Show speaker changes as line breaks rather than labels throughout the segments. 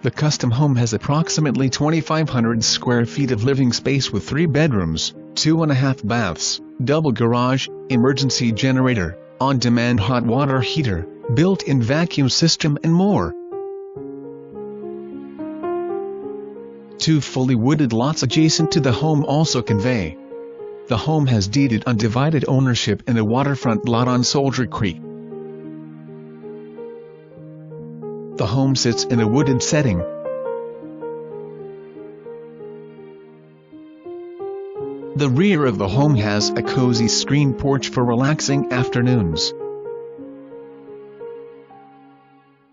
The custom home has approximately 2,500 square feet of living space with 3 bedrooms, 2.5 baths, double garage, emergency generator, on-demand hot water heater, built-in vacuum system and more. 2 fully wooded lots adjacent to the home also convey. The home has deeded undivided ownership in a waterfront lot on Soldier Creek. The home sits in a wooded setting. The rear of the home has a cozy screen porch for relaxing afternoons.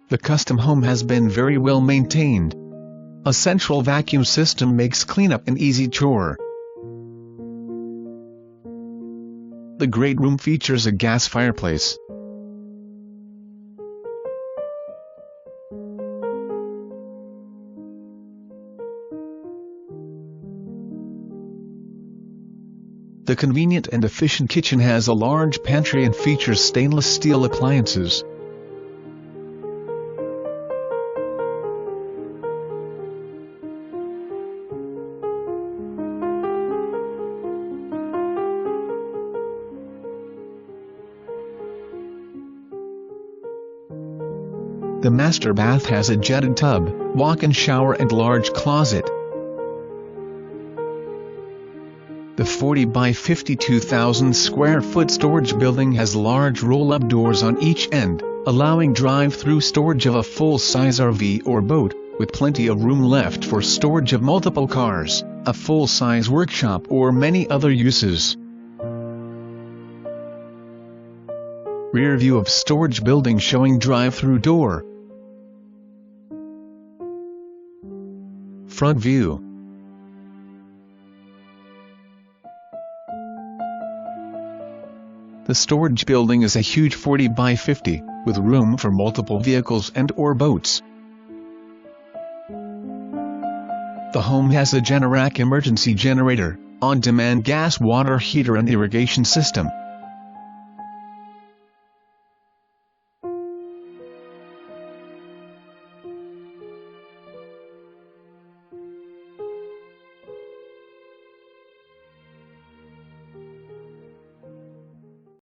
The custom home has been very well maintained. A central vacuum system makes cleanup an easy chore. The great room features a gas fireplace. The convenient and efficient kitchen has a large pantry and features stainless steel appliances. The master bath has a jetted tub, walk-in shower and large closet. The 40 by 52,000 square foot storage building has large roll-up doors on each end, allowing drive-through storage of a full-size RV or boat, with plenty of room left for storage of multiple cars, a full-size workshop or many other uses. Rear view of storage building showing drive-through door. Front view. The storage building is a huge 40 by 50, with room for multiple vehicles and/or boats. The home has a Generac emergency generator, on-demand gas water heater and irrigation system.